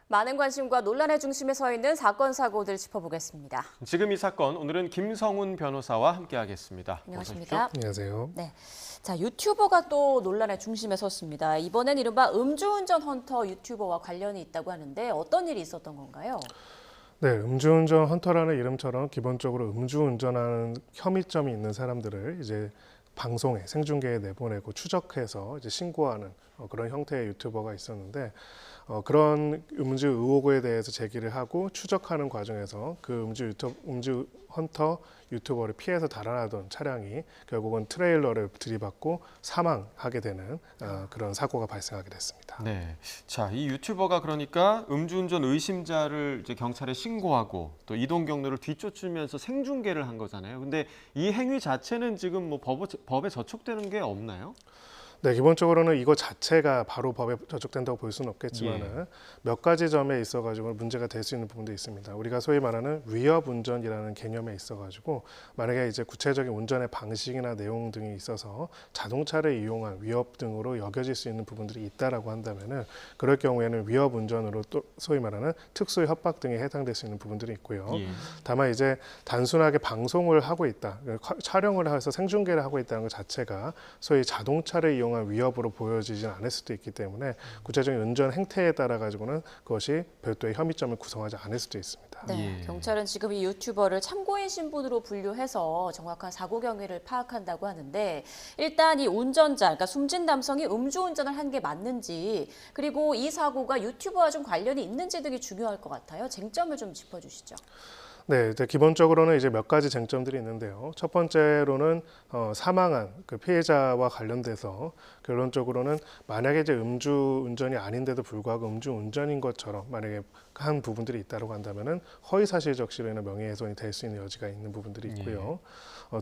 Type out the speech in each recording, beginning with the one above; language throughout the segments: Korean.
많은 관심과 논란의 중심에 서 있는 사건 사고들 짚어보겠습니다. 지금 이 사건 오늘은 김성훈 변호사와 함께하겠습니다. 안녕하십니까? 안녕하세요. 네. 자, 유튜버가 또 논란의 중심에 섰습니다. 이번엔 이른바 음주운전 헌터 유튜버와 관련이 있다고 하는데 어떤 일이 있었던 건가요? 네, 음주운전 헌터라는 이름처럼 기본적으로 음주운전하는 혐의점이 있는 사람들을 이제 방송에 생중계에 내보내고 추적해서 이제 신고하는 그런 형태의 유튜버가 있었는데 그런 음주 의혹에 대해서 제기를 하고 추적하는 과정에서 그 음주 헌터 유튜버를 피해서 달아나던 차량이 결국은 트레일러를 들이받고 사망하게 되는 그런 사고가 발생하게 됐습니다. 네, 자, 이 유튜버가 그러니까 음주운전 의심자를 이제 경찰에 신고하고 또 이동 경로를 뒤쫓으면서 생중계를 한 거잖아요. 근데 이 행위 자체는 지금 뭐 법에 저촉되는 게 없나요? 네, 기본적으로는 이거 자체가 바로 법에 저촉된다고 볼 수는 없겠지만은 몇 가지 점에 있어가지고 문제가 될 수 있는 부분도 있습니다. 우리가 소위 말하는 위협 운전이라는 개념에 있어가지고 만약에 이제 구체적인 운전의 방식이나 내용 등이 있어서 자동차를 이용한 위협 등으로 여겨질 수 있는 부분들이 있다라고 한다면은 그럴 경우에는 위협 운전으로 또 소위 말하는 특수 협박 등에 해당될 수 있는 부분들이 있고요. 다만 이제 단순하게 방송을 하고 있다, 촬영을 해서 생중계를 하고 있다는 것 자체가 소위 자동차를 이용한 위협으로 보여지진 않을 수도 있기 때문에 구체적인 운전 행태에 따라 가지고는 그것이 별도의 혐의점을 구성하지 않을 수도 있습니다. 네, 경찰은 지금 이 유튜버를 참고인 신분으로 분류해서 정확한 사고 경위를 파악한다고 하는데 일단 이 운전자, 그러니까 숨진 남성이 음주운전을 한 게 맞는지 그리고 이 사고가 유튜버와 좀 관련이 있는지 등이 중요할 것 같아요. 쟁점을 좀 짚어주시죠. 네, 이제 기본적으로는 이제 몇 가지 쟁점들이 있는데요. 첫 번째로는 사망한 그 피해자와 관련돼서 결론적으로는 만약에 이제 음주운전이 아닌데도 불구하고 음주운전인 것처럼 만약에 한 부분들이 있다고 한다면은 허위사실적시로 인한 명예훼손이 될 수 있는 여지가 있는 부분들이 있고요.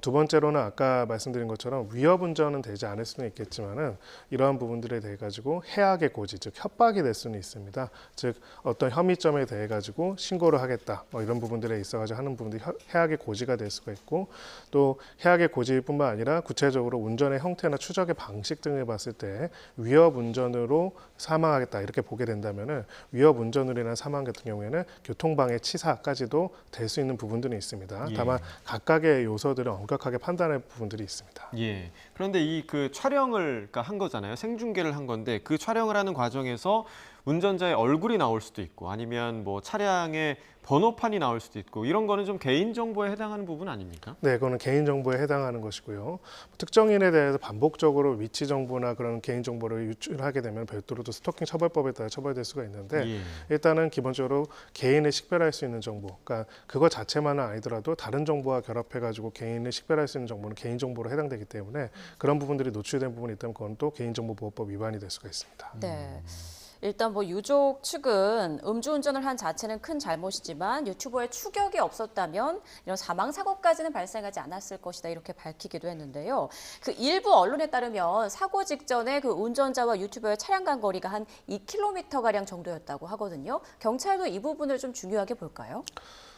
두 번째로는 아까 말씀드린 것처럼 위협운전은 되지 않을 수는 있겠지만은 이러한 부분들에 대해 가지고 해악의 고지, 즉 협박이 될 수는 있습니다. 즉 어떤 혐의점에 대해 가지고 신고를 하겠다, 이런 부분들에 있어가지고 하는 부분들이 해악의 고지가 될 수가 있고 또 해악의 고지뿐만 아니라 구체적으로 운전의 형태나 추적의 방식 등을 봤을 때 위협운전으로 사망하겠다 이렇게 보게 된다면은 위협운전으로 인한 사망 같은 경우에는 교통방해 치사까지도 될 수 있는 부분들이 있습니다. 다만 각각의 요소들은 엄격하게 판단할 부분들이 있습니다. 예. 그런데 이 그 촬영을 그러니까 한 거잖아요. 생중계를 한 건데 그 촬영을 하는 과정에서 운전자의 얼굴이 나올 수도 있고 아니면 뭐 차량의 번호판이 나올 수도 있고 이런 거는 좀 개인정보에 해당하는 부분 아닙니까? 네, 그거는 개인정보에 해당하는 것이고요. 특정인에 대해서 반복적으로 위치 정보나 그런 개인정보를 유출하게 되면 별도로 또 스토킹 처벌법에 따라 처벌될 수가 있는데 일단은 기본적으로 개인을 식별할 수 있는 정보, 그러니까 그거 자체만은 아니더라도 다른 정보와 결합해가지고 개인을 식별할 수 있는 정보는 개인정보로 해당되기 때문에 그런 부분들이 노출된 부분이 있다면 그건 또 개인정보보호법 위반이 될 수가 있습니다. 네. 일단 뭐 유족 측은 음주운전을 한 자체는 큰 잘못이지만 유튜버의 추격이 없었다면 이런 사망 사고까지는 발생하지 않았을 것이다 이렇게 밝히기도 했는데요. 그 일부 언론에 따르면 사고 직전에 그 운전자와 유튜버의 차량 간 거리가 한 2km 가량 정도였다고 하거든요. 경찰도 이 부분을 좀 중요하게 볼까요?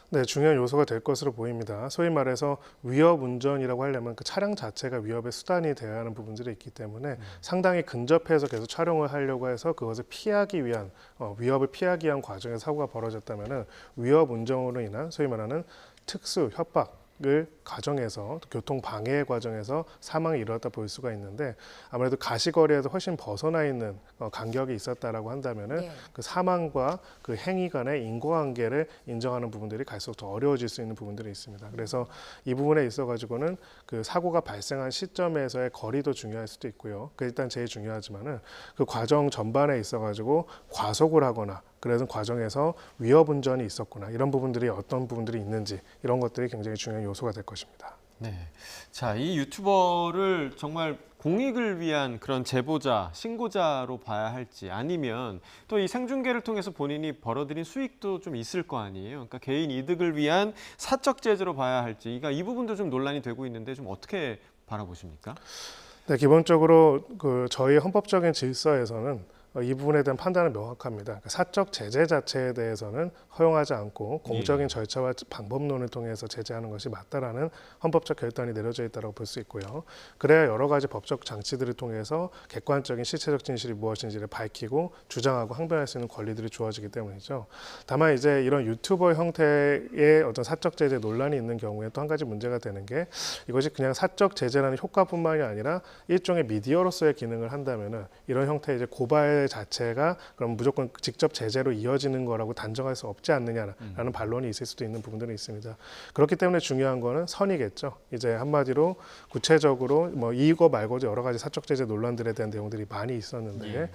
네, 중요한 요소가 될 것으로 보입니다. 소위 말해서 위협 운전이라고 하려면 그 차량 자체가 위협의 수단이 되어야 하는 부분들이 있기 때문에 상당히 근접해서 계속 촬영을 하려고 해서 그것을 피하기 위한 위협을 피하기 위한 과정에서 사고가 벌어졌다면은 위협 운전으로 인한 소위 말하는 특수 협박을 과정에서 교통 방해 과정에서 사망이 일어났다 볼 수가 있는데 아무래도 가시거리에서 훨씬 벗어나 있는 간격이 있었다라고 한다면은 그 사망과 그 행위 간의 인과관계를 인정하는 부분들이 갈수록 더 어려워질 수 있는 부분들이 있습니다. 그래서 이 부분에 있어 가지고는 그 사고가 발생한 시점에서의 거리도 중요할 수도 있고요. 그 일단 제일 중요하지만은 그 과정 전반에 있어 가지고 과속을 하거나 그래서 과정에서 위협 운전이 있었구나 이런 부분들이 어떤 부분들이 있는지 이런 것들이 굉장히 중요한 요소가 될 것입니다. 네. 자, 이 유튜버를 정말 공익을 위한 그런 제보자, 신고자로 봐야 할지 아니면 또 이 생중계를 통해서 본인이 벌어들인 수익도 좀 있을 거 아니에요. 그러니까 개인 이득을 위한 사적 제재로 봐야 할지 그러니까 이 부분도 좀 논란이 되고 있는데 좀 어떻게 바라보십니까? 네, 기본적으로 그 저희 헌법적인 질서에서는 이 부분에 대한 판단은 명확합니다. 그러니까 사적 제재 자체에 대해서는 허용하지 않고 공적인 절차와 방법론을 통해서 제재하는 것이 맞다라는 헌법적 결단이 내려져 있다고 볼 수 있고요. 그래야 여러 가지 법적 장치들을 통해서 객관적인 실체적 진실이 무엇인지를 밝히고 주장하고 항변할 수 있는 권리들이 주어지기 때문이죠. 다만 이제 이런 유튜버 형태의 어떤 사적 제재 논란이 있는 경우에 또 한 가지 문제가 되는 게 이것이 그냥 사적 제재라는 효과뿐만이 아니라 일종의 미디어로서의 기능을 한다면은 이런 형태의 이제 고발 자체가 그럼 무조건 직접 제재로 이어지는 거라고 단정할 수 없지 않느냐라는 반론이 있을 수도 있는 부분들이 있습니다. 그렇기 때문에 중요한 거는 선이겠죠. 이제 한마디로 구체적으로 뭐 이거 말고도 여러 가지 사적 제재 논란들에 대한 내용들이 많이 있었는데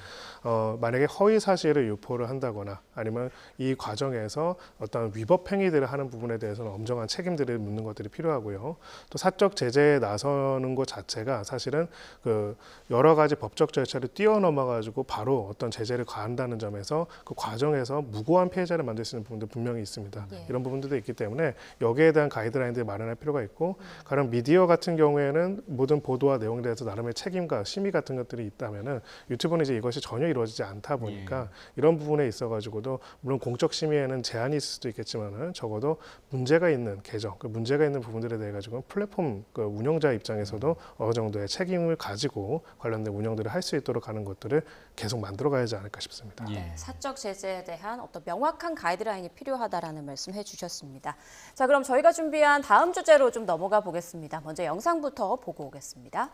만약에 허위 사실을 유포를 한다거나 아니면 이 과정에서 어떤 위법 행위들을 하는 부분에 대해서는 엄정한 책임들을 묻는 것들이 필요하고요. 또 사적 제재에 나서는 것 자체가 사실은 그 여러 가지 법적 절차를 뛰어넘어 가지고 바로 어떤 제재를 가한다는 점에서 그 과정에서 무고한 피해자를 만들 수 있는 부분도 분명히 있습니다. 이런 부분들도 있기 때문에 여기에 대한 가이드라인들을 마련할 필요가 있고 가령 미디어 같은 경우에는 모든 보도와 내용에 대해서 나름의 책임과 심의 같은 것들이 있다면은 유튜브는 이제 이것이 전혀 이루어지지 않다 보니까 이런 부분에 있어 가지고도 물론 공적 심의에는 제한이 있을 수도 있겠지만은 적어도 문제가 있는 계정, 그 문제가 있는 부분들에 대해 가지고 플랫폼 그 운영자 입장에서도 어느 정도의 책임을 가지고 관련된 운영들을 할 수 있도록 하는 것들을 계속 만들어 가야지 않을까 싶습니다. 네, 사적 제재에 대한 어떤 명확한 가이드라인이 필요하다라는 말씀 해주셨습니다. 자, 그럼 저희가 준비한 다음 주제로 좀 넘어가 보겠습니다. 먼저 영상부터 보고 오겠습니다.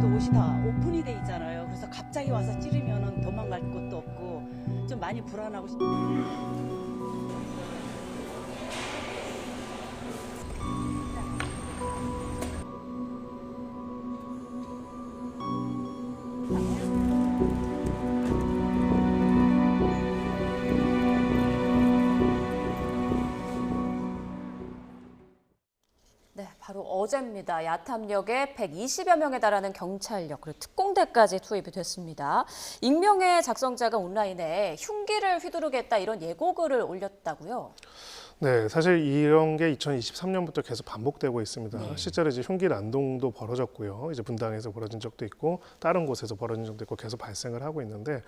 또 옷이 다 오픈이 돼 있잖아요. 그래서 갑자기 와서 찌르면 도망갈 곳도 없고 좀 많이 불안하고 네, 바로 어제입니다. 야탐역에 120여 명에 달하는 경찰력 그리고 특공대까지 투입이 됐습니다. 익명의 작성자가 온라인에 흉기를 휘두르겠다 이런 예고글을 올렸다고요? 네, 사실 이런 게 2023년부터 계속 반복되고 있습니다. 실제로 이제 흉기 난동도 벌어졌고요. 이제 분당에서 벌어진 적도 있고 다른 곳에서 벌어진 적도 있고 계속 발생을 하고 있는데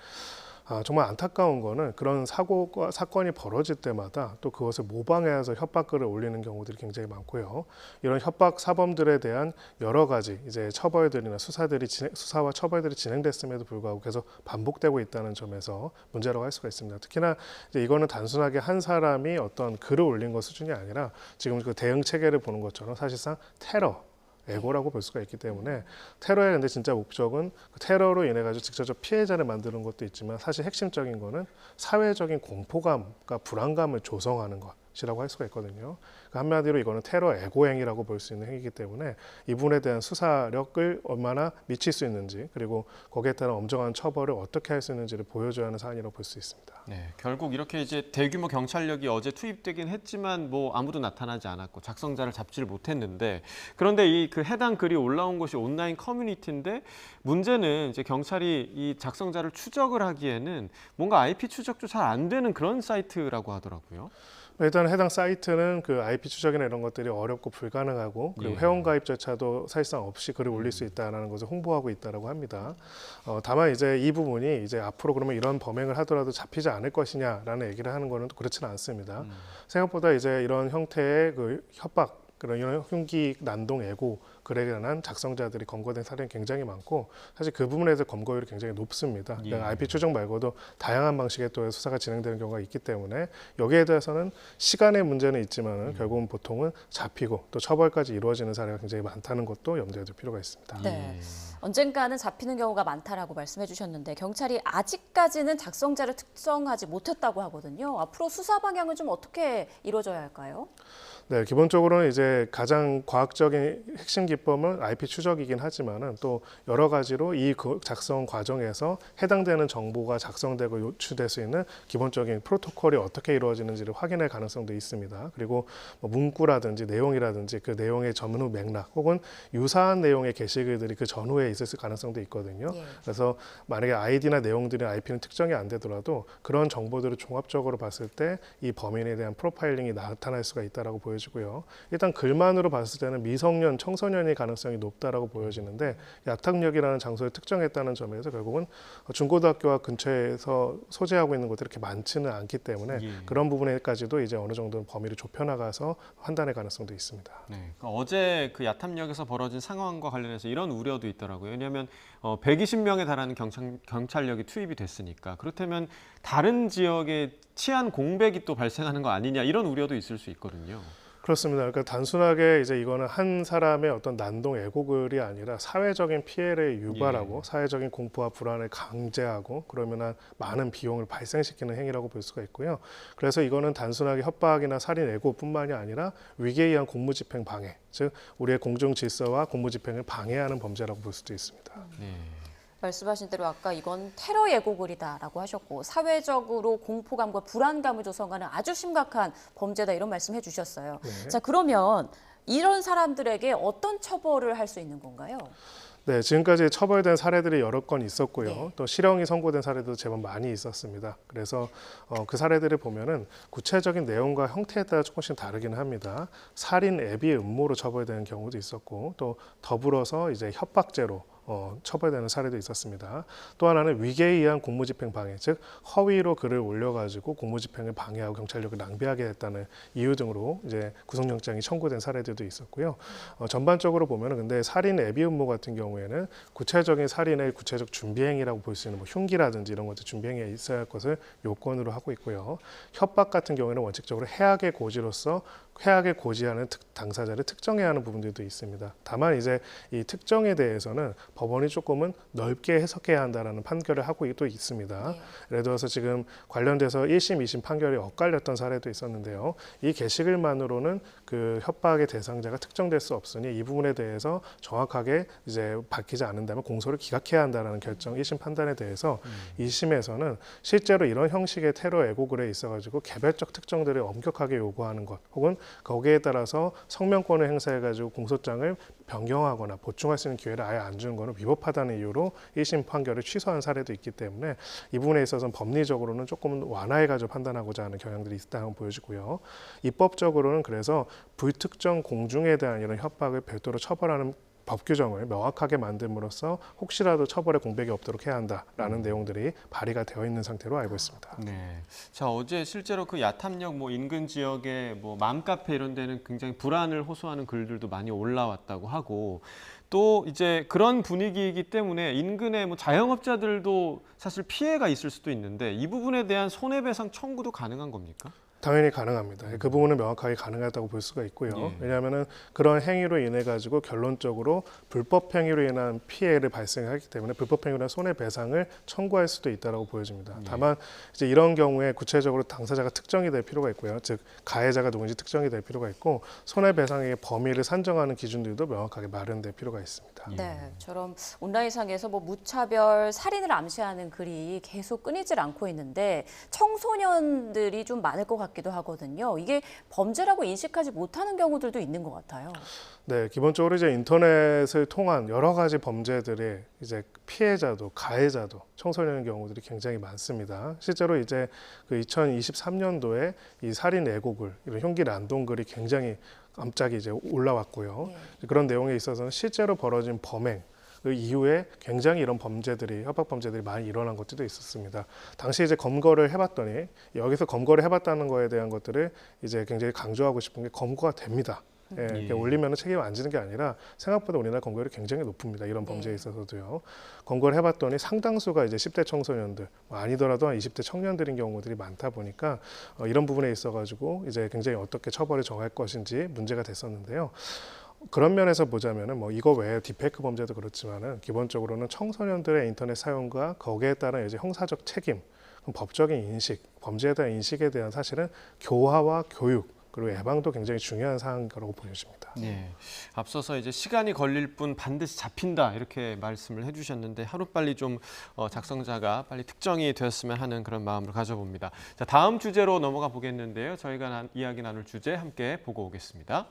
정말 안타까운 거는 그런 사건이 벌어질 때마다 또 그것을 모방해서 협박글을 올리는 경우들이 굉장히 많고요. 이런 협박 사범들에 대한 여러 가지 이제 처벌들이나 수사와 처벌들이 진행됐음에도 불구하고 계속 반복되고 있다는 점에서 문제라고 할 수가 있습니다. 특히나 이제 이거는 단순하게 한 사람이 어떤 글을 올린 것 수준이 아니라 지금 그 대응 체계를 보는 것처럼 사실상 테러 애고라고 볼 수가 있기 때문에 테러의 근데 진짜 목적은 그 테러로 인해 가지고 직접적 피해자를 만드는 것도 있지만 사실 핵심적인 거는 사회적인 공포감과 불안감을 조성하는 것이라고 할 수가 있거든요. 그러니까 한마디로 이거는 테러 애고 행위라고 볼 수 있는 행위이기 때문에 이 부분에 대한 수사력을 얼마나 미칠 수 있는지 그리고 거기에 따른 엄정한 처벌을 어떻게 할 수 있는지를 보여줘야 하는 사안이라고 볼 수 있습니다. 네, 결국 이렇게 이제 대규모 경찰력이 어제 투입되긴 했지만 뭐 아무도 나타나지 않았고 작성자를 잡지를 못했는데 그런데 이 그 해당 글이 올라온 곳이 온라인 커뮤니티인데 문제는 이제 경찰이 이 작성자를 추적을 하기에는 뭔가 IP 추적도 잘 안 되는 그런 사이트라고 하더라고요. 일단 해당 사이트는 그 IP 추적이나 이런 것들이 어렵고 불가능하고 그리고 회원 가입 절차도 사실상 없이 글을 올릴 수 있다는 것을 홍보하고 있다라고 합니다. 다만 이제 이 부분이 이제 앞으로 그러면 이런 범행을 하더라도 잡히지 않을 것이냐라는 얘기를 하는 거는 또 그렇지는 않습니다. 생각보다 이제 이런 형태의 그 협박 그런 이런 흉기 난동 애고 글에 관한 작성자들이 검거된 사례는 굉장히 많고 사실 그 부분에 대해서 검거율이 굉장히 높습니다. 그러니까 IP 추적 말고도 다양한 방식의 또 수사가 진행되는 경우가 있기 때문에 여기에 대해서는 시간의 문제는 있지만은 결국은 보통은 잡히고 또 처벌까지 이루어지는 사례가 굉장히 많다는 것도 염두에 둘 필요가 있습니다. 네. 언젠가는 잡히는 경우가 많다라고 말씀해 주셨는데 경찰이 아직까지는 작성자를 특정하지 못했다고 하거든요. 앞으로 수사 방향은 좀 어떻게 이루어져야 할까요? 네, 기본적으로는 이제 이제 가장 과학적인 핵심 기법은 IP 추적이긴 하지만은 또 여러 가지로 이 작성 과정에서 해당되는 정보가 작성되고 요출될 수 있는 기본적인 프로토콜이 어떻게 이루어지는지를 확인할 가능성도 있습니다. 그리고 뭐 문구라든지 내용이라든지 그 내용의 전후 맥락 혹은 유사한 내용의 게시글들이 그 전후에 있을 가능성도 있거든요. 예. 그래서 만약에 아이디나 내용들이 IP는 특정이 안 되더라도 그런 정보들을 종합적으로 봤을 때 이 범인에 대한 프로파일링이 나타날 수가 있다라고 보여지고요. 일단 글만으로 봤을 때는 미성년, 청소년의 가능성이 높다라고 보여지는데 야탁역이라는 장소를 특정했다는 점에서 결국은 중고등학교와 근처에서 소재하고 있는 곳들이 이렇게 많지는 않기 때문에 예. 그런 부분에까지도 이제 어느 정도 범위를 좁혀나가서 판단의 가능성도 있습니다. 네, 그러니까 어제 그 야탐역에서 벌어진 상황과 관련해서 이런 우려도 있더라고요. 왜냐하면 120명에 달하는 경찰력이 투입이 됐으니까 그렇다면 다른 지역에 치안 공백이 또 발생하는 거 아니냐 이런 우려도 있을 수 있거든요. 그렇습니다. 그러니까 단순하게 이제 이거는 한 사람의 어떤 난동 애고글이 아니라 사회적인 피해를 유발하고 사회적인 공포와 불안을 강제하고 그러면 많은 비용을 발생시키는 행위라고 볼 수가 있고요. 그래서 이거는 단순하게 협박이나 살인 애고뿐만이 아니라 위계에 의한 공무집행 방해, 즉 우리의 공중 질서와 공무집행을 방해하는 범죄라고 볼 수도 있습니다. 네. 말씀하신 대로 아까 이건 테러 예고글이다라고 하셨고 사회적으로 공포감과 불안감을 조성하는 아주 심각한 범죄다 이런 말씀 해주셨어요. 네. 자 그러면 이런 사람들에게 어떤 처벌을 할 수 있는 건가요? 네, 지금까지 처벌된 사례들이 여러 건 있었고요. 네. 또 실형이 선고된 사례도 제법 많이 있었습니다. 그래서 그 사례들을 보면은 구체적인 내용과 형태에 따라 조금씩 다르긴 합니다. 살인 애비 음모로 처벌되는 경우도 있었고, 또 더불어서 이제 협박죄로 처벌되는 사례도 있었습니다. 또 하나는 위계에 의한 공무집행 방해, 즉 허위로 글을 올려가지고 공무집행을 방해하고 경찰력을 낭비하게 했다는 이유 등으로 이제 구속영장이 청구된 사례들도 있었고요. 전반적으로 보면은 근데 살인 애비 음모 같은 경우에는 구체적인 살인의 구체적 준비행위라고 볼 수 있는 뭐 흉기라든지 이런 것들 준비행위에 있어야 할 것을 요건으로 하고 있고요. 협박 같은 경우에는 원칙적으로 해악의 고지로서 해악을 고지하는 당사자를 특정해야 하는 부분들도 있습니다. 다만 이제 이 특정에 대해서는 법원이 조금은 넓게 해석해야 한다라는 판결을 하고 또 있습니다. 예를 들어서 지금 관련돼서 1심, 2심 판결이 엇갈렸던 사례도 있었는데요. 이 게시글만으로는 그 협박의 대상자가 특정될 수 없으니 이 부분에 대해서 정확하게 이제 밝히지 않는다면 공소를 기각해야 한다라는 결정 1심 판단에 대해서 2심에서는 실제로 이런 형식의 테러 애고글에 있어가지고 개별적 특정들을 엄격하게 요구하는 것 혹은 거기에 따라서 성명권을 행사해가지고 공소장을 변경하거나 보충할 수 있는 기회를 아예 안 주는 것은 위법하다는 이유로 1심 판결을 취소한 사례도 있기 때문에 이 부분에 있어서는 법리적으로는 조금 완화해가지고 판단하고자 하는 경향들이 있다고 보여지고요. 입법적으로는 그래서 불특정 공중에 대한 이런 협박을 별도로 처벌하는 법 규정을 명확하게 만듦으로써 혹시라도 처벌에 공백이 없도록 해야 한다라는 내용들이 발의가 되어 있는 상태로 알고 있습니다. 네. 자 어제 실제로 그 야탐역 뭐 인근 지역에 뭐 맘카페 이런 데는 굉장히 불안을 호소하는 글들도 많이 올라왔다고 하고 또 이제 그런 분위기이기 때문에 인근의 뭐 자영업자들도 사실 피해가 있을 수도 있는데 이 부분에 대한 손해배상 청구도 가능한 겁니까? 당연히 가능합니다. 그 부분은 명확하게 가능하다고 볼 수가 있고요. 예. 왜냐하면은 그런 행위로 인해 가지고 결론적으로 불법 행위로 인한 피해를 발생하기 때문에 불법 행위로 인한 손해배상을 청구할 수도 있다라고 보여집니다. 다만 이제 이런 경우에 구체적으로 당사자가 특정이 될 필요가 있고요. 즉 가해자가 누군지 특정이 될 필요가 있고 손해배상의 범위를 산정하는 기준들도 명확하게 마련될 필요가 있습니다. 네, 저런 온라인상에서 뭐 무차별 살인을 암시하는 글이 계속 끊이질 않고 있는데 청소년들이 좀 많을 것 같기도 하거든요. 이게 범죄라고 인식하지 못하는 경우들도 있는 것 같아요. 네, 기본적으로 이제 인터넷을 통한 여러 가지 범죄들의 이제 피해자도 가해자도 청소년의 경우들이 굉장히 많습니다. 실제로 이제 그 2023년도에 이 살인 애고글 이런 흉기 난동글이 굉장히 갑자기 이제 올라왔고요. 그런 내용에 있어서는 실제로 벌어진 범행 그 이후에 굉장히 이런 범죄들이 협박 범죄들이 많이 일어난 것들도 있었습니다. 당시 이제 검거를 해봤더니 여기서 검거를 해봤다는 거에 대한 것들을 이제 굉장히 강조하고 싶은 게 검거가 됩니다. 예, 이렇게 올리면 책임 안 지는 게 아니라 생각보다 우리나라 검거율이 굉장히 높습니다. 이런 범죄에 있어서도요. 검거를 해봤더니 상당수가 이제 10대 청소년들, 아니더라도 한 20대 청년들인 경우들이 많다 보니까 이런 부분에 있어가지고 이제 굉장히 어떻게 처벌을 정할 것인지 문제가 됐었는데요. 그런 면에서 보자면은 뭐 이거 외에 딥페이크 범죄도 그렇지만은 기본적으로는 청소년들의 인터넷 사용과 거기에 따른 이제 형사적 책임, 법적인 인식, 범죄에 대한 인식에 대한 사실은 교화와 교육 그리고 예방도 굉장히 중요한 사항이라고 보여집니다. 네. 앞서서 이제 시간이 걸릴 뿐 반드시 잡힌다 이렇게 말씀을 해주셨는데 하루빨리 좀 작성자가 빨리 특정이 되었으면 하는 그런 마음을 가져봅니다. 자, 다음 주제로 넘어가 보겠는데요. 저희가 이야기 나눌 주제 함께 보고 오겠습니다.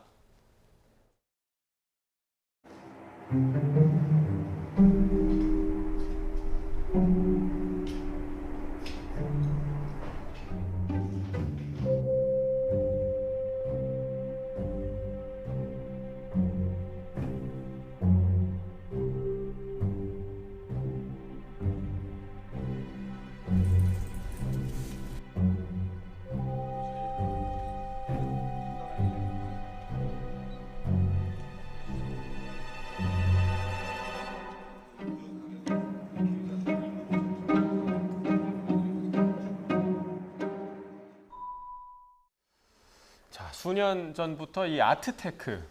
자, 수년 전부터 이 아트테크,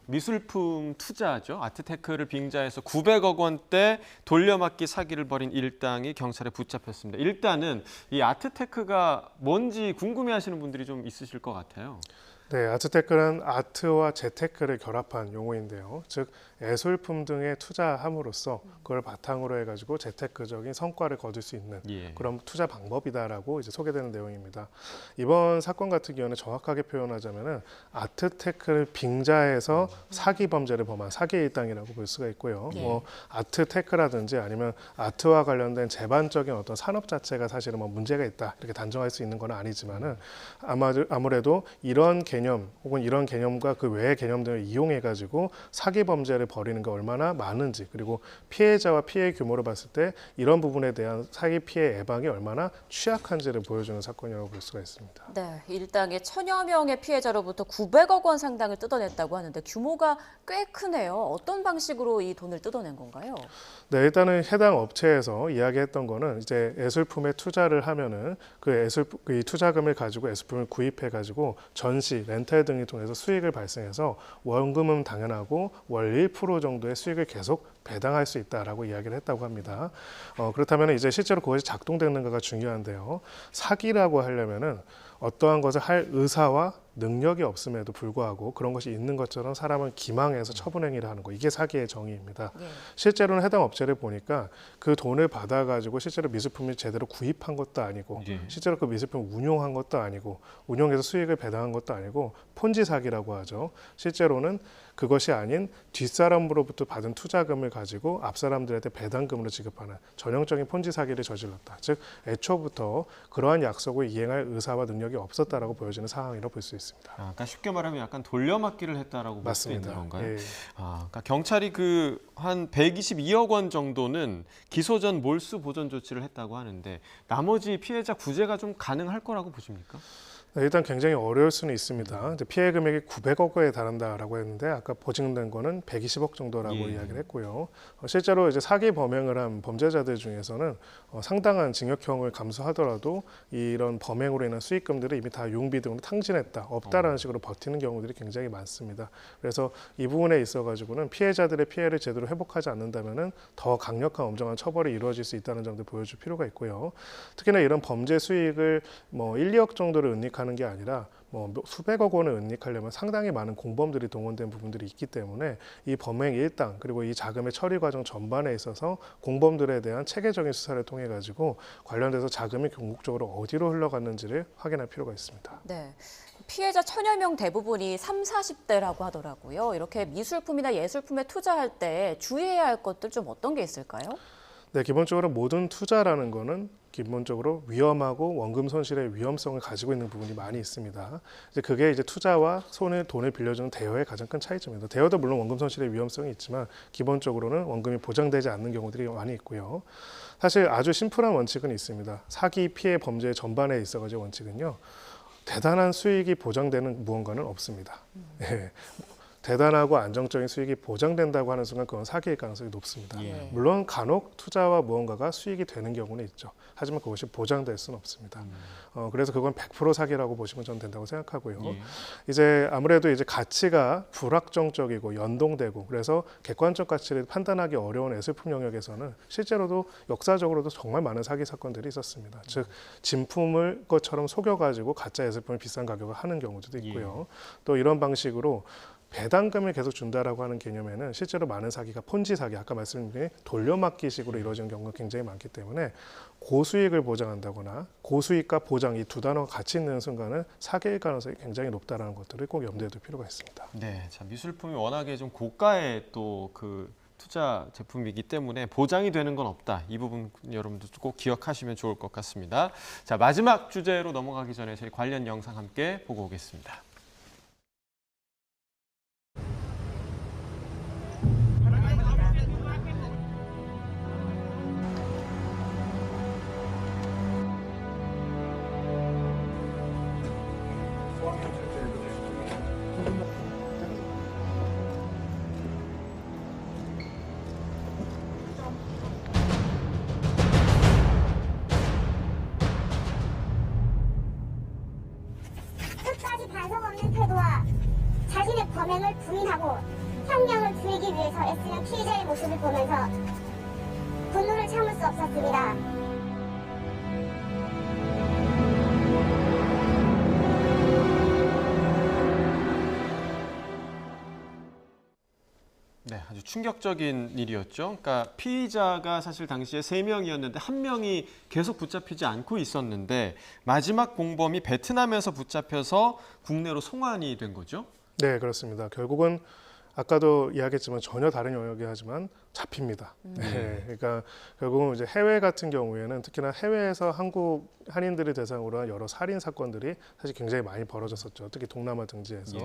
미술품 투자죠. 아트테크를 빙자해서 900억 원대 돌려막기 사기를 벌인 일당이 경찰에 붙잡혔습니다. 일단은 이 아트테크가 뭔지 궁금해하시는 분들이 좀 있으실 것 같아요. 네, 아트테크는 아트와 재테크를 결합한 용어인데요. 즉 예술품 등에 투자함으로써 그걸 바탕으로 해가지고 재테크적인 성과를 거둘 수 있는 예. 그런 투자 방법이다라고 이제 소개되는 내용입니다. 이번 사건 같은 경우는 정확하게 표현하자면은 아트테크를 빙자해서 사기 범죄를 범한 사기 일당이라고 볼 수가 있고요. 예. 뭐 아트테크라든지 아니면 아트와 관련된 제반적인 어떤 산업 자체가 사실은 뭐 문제가 있다 이렇게 단정할 수 있는 건 아니지만은 아무래도 이런 개념 혹은 이런 개념과 그 외의 개념 등을 이용해 가지고 사기 범죄를 벌이는 게 얼마나 많은지 그리고 피해자와 피해 규모를 봤을 때 이런 부분에 대한 사기 피해 예방이 얼마나 취약한지를 보여주는 사건이라고 볼 수가 있습니다. 네, 일당의 1000여 명의 피해자로부터 900억 원 상당을 뜯어냈다고 하는데 규모가 꽤 크네요. 어떤 방식으로 이 돈을 뜯어낸 건가요? 네, 일단은 해당 업체에서 이야기했던 거는 이제 예술품에 투자를 하면은 이 투자금을 가지고 예술품을 구입해 가지고 전시, 렌탈 등을 통해서 수익을 발생해서 원금은 당연하고 월 1% 정도의 수익을 계속 배당할 수 있다라고 이야기를 했다고 합니다. 그렇다면 이제 실제로 그것이 작동되는가가 중요한데요. 사기라고 하려면은 어떠한 것을 할 의사와 능력이 없음에도 불구하고 그런 것이 있는 것처럼 사람을 기망해서 처분행위를 하는 거 이게 사기의 정의입니다. 예. 실제로는 해당 업체를 보니까 그 돈을 받아가지고 실제로 미술품을 제대로 구입한 것도 아니고 예. 실제로 그 미술품을 운용한 것도 아니고 운용해서 수익을 배당한 것도 아니고 폰지 사기라고 하죠. 실제로는 그것이 아닌 뒷사람으로부터 받은 투자금을 가지고 앞사람들한테 배당금으로 지급하는 전형적인 폰지 사기를 저질렀다. 즉 애초부터 그러한 약속을 이행할 의사와 능력이 없었다라고 보여지는 상황이라고 볼 수 있습니다. 그러니까 쉽게 말하면 약간 돌려막기를 했다라고 볼 수 있는 맞습니다. 건가요? 예. 그러니까 경찰이 그 한 122억 원 정도는 기소 전 몰수 보전 조치를 했다고 하는데 나머지 피해자 구제가 좀 가능할 거라고 보십니까? 네, 일단 굉장히 어려울 수는 있습니다. 이제 피해 금액이 900억 원에 달한다라고 했는데 아까 보증된 거는 120억 정도라고 예. 이야기를 했고요. 실제로 이제 사기 범행을 한 범죄자들 중에서는 상당한 징역형을 감수하더라도 이런 범행으로 인한 수익금들을 이미 다 용비 등으로 탕진했다, 없다라는 식으로 버티는 경우들이 굉장히 많습니다. 그래서 이 부분에 있어가지고는 피해자들의 피해를 제대로 회복하지 않는다면은 더 강력한 엄정한 처벌이 이루어질 수 있다는 점도 보여줄 필요가 있고요. 특히나 이런 범죄 수익을 뭐 1, 2억 정도를 은닉하는 게 아니라 뭐 수백억 원을 은닉하려면 상당히 많은 공범들이 동원된 부분들이 있기 때문에 이 범행 일당 그리고 이 자금의 처리 과정 전반에 있어서 공범들에 대한 체계적인 수사를 통해 가지고 관련돼서 자금이 궁극적으로 어디로 흘러갔는지를 확인할 필요가 있습니다. 네. 피해자 1000여 명 대부분이 30, 40대라고 하더라고요. 이렇게 미술품이나 예술품에 투자할 때 주의해야 할 것들 좀 어떤 게 있을까요? 네, 기본적으로 모든 투자라는 거는 기본적으로 위험하고 원금 손실의 위험성을 가지고 있는 부분이 많이 있습니다. 이제 그게 이제 투자와 돈을 빌려주는 대여의 가장 큰 차이점입니다. 대여도 물론 원금 손실의 위험성이 있지만 기본적으로는 원금이 보장되지 않는 경우들이 많이 있고요. 사실 아주 심플한 원칙은 있습니다. 사기 피해 범죄 전반에 있어가지고 원칙은요. 대단한 수익이 보장되는 무언가는 없습니다. 예. 대단하고 안정적인 수익이 보장된다고 하는 순간 그건 사기일 가능성이 높습니다. 예. 물론 간혹 투자와 무언가가 수익이 되는 경우는 있죠. 하지만 그것이 보장될 수는 없습니다. 그래서 그건 100% 사기라고 보시면 저는 된다고 생각하고요. 예. 이제 아무래도 이제 가치가 불확정적이고 연동되고 그래서 객관적 가치를 판단하기 어려운 예술품 영역에서는 실제로도 역사적으로도 정말 많은 사기 사건들이 있었습니다. 즉 진품을 것처럼 속여가지고 가짜 예술품을 비싼 가격을 하는 경우도 있고요. 또 이런 방식으로 배당금을 계속 준다라고 하는 개념에는 실제로 많은 사기가 폰지 사기, 아까 말씀드린 돌려막기식으로 이루어지는 경우가 굉장히 많기 때문에 고수익을 보장한다거나 고수익과 보장 이 두 단어가 같이 있는 순간은 사기일 가능성이 굉장히 높다라는 것들을 꼭 염두에 둘 필요가 있습니다. 네, 자, 미술품이 워낙에 좀 고가의 또 그 투자 제품이기 때문에 보장이 되는 건 없다. 이 부분 여러분들 꼭 기억하시면 좋을 것 같습니다. 자, 마지막 주제로 넘어가기 전에 저희 관련 영상 함께 보고 오겠습니다. 끝까지 반성 없는 태도와 자신의 범행을 부인하고 형량을 줄이기 위해서 애쓰는 피해자의 모습을 보면서 분노를 참을 수 없었습니다. 네, 아주 충격적인 일이었죠. 그러니까 피의자가 사실 당시에 3명이었는데 1명이 계속 붙잡히지 않고 있었는데 마지막 공범이 베트남에서 붙잡혀서 국내로 송환이 된 거죠. 네, 그렇습니다. 결국은 아까도 이야기했지만 전혀 다른 영역이 하지만 잡힙니다. 네, 그러니까 결국은 이제 해외 같은 경우에는 특히나 해외에서 한국 한인들을 대상으로 한 여러 살인 사건들이 사실 굉장히 많이 벌어졌었죠. 특히 동남아 등지에서.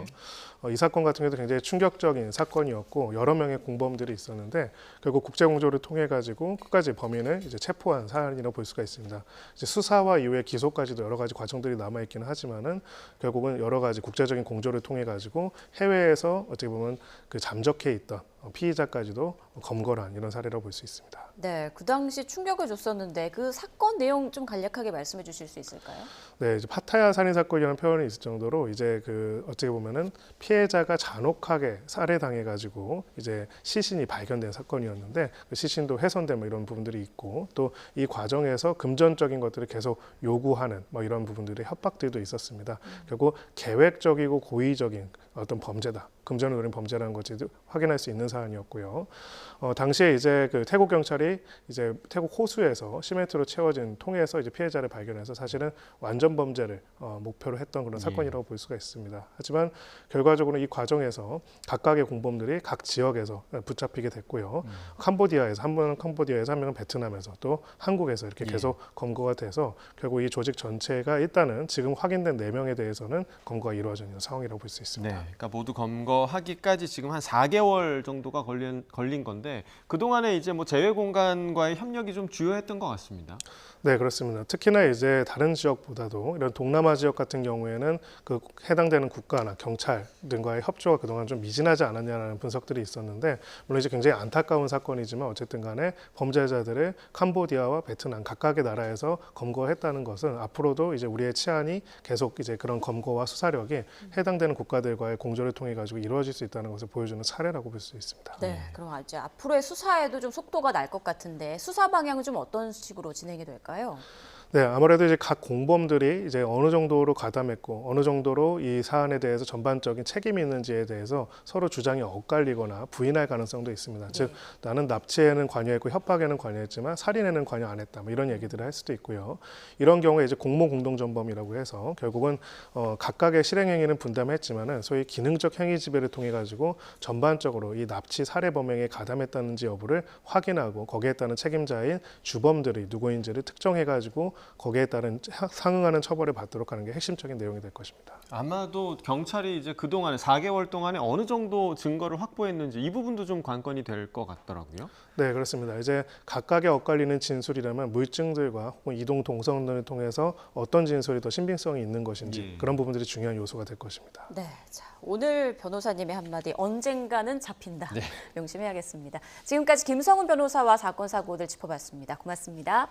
이 사건 같은 경우도 굉장히 충격적인 사건이었고 여러 명의 공범들이 있었는데 결국 국제공조를 통해 가지고 끝까지 범인을 이제 체포한 사안이라고 볼 수가 있습니다. 이제 수사와 이후에 기소까지도 여러 가지 과정들이 남아 있기는 하지만은 결국은 여러 가지 국제적인 공조를 통해 가지고 해외에서 어떻게 보면 그 잠적해 있던 피의자까지도 검거를 한 이런 사례라고 볼 수 있습니다. 네, 그 당시 충격을 줬었는데 그 사건 내용 좀 간략하게 말씀해 주실 수 있을까요? 네, 이제 파타야 살인 사건이라는 표현이 있을 정도로 이제 그 어떻게 보면은 피해자가 잔혹하게 살해당해가지고 이제 시신이 발견된 사건이었는데 그 시신도 훼손된 뭐 이런 부분들이 있고 또 이 과정에서 금전적인 것들을 계속 요구하는 뭐 이런 부분들의 협박들도 있었습니다. 결국 계획적이고 고의적인 어떤 범죄다. 금전을 노린 범죄라는 것을 확인할 수 있는 사안이었고요. 당시에 이제 그 태국 경찰이 이제 태국 호수에서 시멘트로 채워진 통에서 이제 피해자를 발견해서 사실은 완전 범죄를 목표로 했던 그런 사건이라고 볼 수가 있습니다. 하지만 결과적으로 이 과정에서 각각의 공범들이 각 지역에서 붙잡히게 됐고요. 캄보디아에서 한 명은 캄보디아에서 한 명은 베트남에서 또 한국에서 이렇게 계속 검거가 돼서 결국 이 조직 전체가 일단은 지금 확인된 4명에 대해서는 검거가 이루어져 있는 상황이라고 볼 수 있습니다. 네, 그러니까 모두 검거하기까지 지금 한 4개월 정도가 걸린 건데 그동안에 이제 뭐 재외 공간과의 협력이 좀 주요했던 것 같습니다. 네, 그렇습니다. 특히나 이제 다른 지역보다도 이런 동남아 지역 같은 경우에는 그 해당되는 국가나 경찰 등과의 협조가 그동안 좀 미진하지 않았냐는 분석들이 있었는데 물론 이제 굉장히 안타까운 사건이지만 어쨌든 간에 범죄자들을 캄보디아와 베트남 각각의 나라에서 검거했다는 것은 앞으로도 이제 우리의 치안이 계속 이제 그런 검거와 수사력이 해당되는 국가들과의 공조를 통해 가지고 이루어질 수 있다는 것을 보여주는 사례라고 볼 수 있습니다. 네, 그럼 이제 앞으로의 수사에도 좀 속도가 날 것 같은데 수사 방향은 좀 어떤 식으로 진행이 될까요? 네, 아무래도 이제 각 공범들이 이제 어느 정도로 가담했고 어느 정도로 이 사안에 대해서 전반적인 책임이 있는지에 대해서 서로 주장이 엇갈리거나 부인할 가능성도 있습니다. 즉 나는 납치에는 관여했고 협박에는 관여했지만 살인에는 관여 안 했다. 뭐 이런 얘기들을 할 수도 있고요. 이런 경우에 이제 공모 공동 전범이라고 해서 결국은 각각의 실행 행위는 분담했지만은 소위 기능적 행위 지배를 통해 가지고 전반적으로 이 납치 살해 범행에 가담했다는지 여부를 확인하고 거기에 따른 책임자인 주범들이 누구인지를 특정해 가지고 거기에 따른 상응하는 처벌을 받도록 하는 게 핵심적인 내용이 될 것입니다. 아마도 경찰이 이제 그동안에 4개월 동안에 어느 정도 증거를 확보했는지 이 부분도 좀 관건이 될 것 같더라고요. 네, 그렇습니다. 이제 각각의 엇갈리는 진술이라면 물증들과 혹은 이동 동선을 통해서 어떤 진술이 더 신빙성이 있는 것인지 예. 그런 부분들이 중요한 요소가 될 것입니다. 네, 자, 오늘 변호사님의 한마디 언젠가는 잡힌다. 네. 명심해야겠습니다. 지금까지 김성훈 변호사와 사건 사고들 짚어봤습니다. 고맙습니다.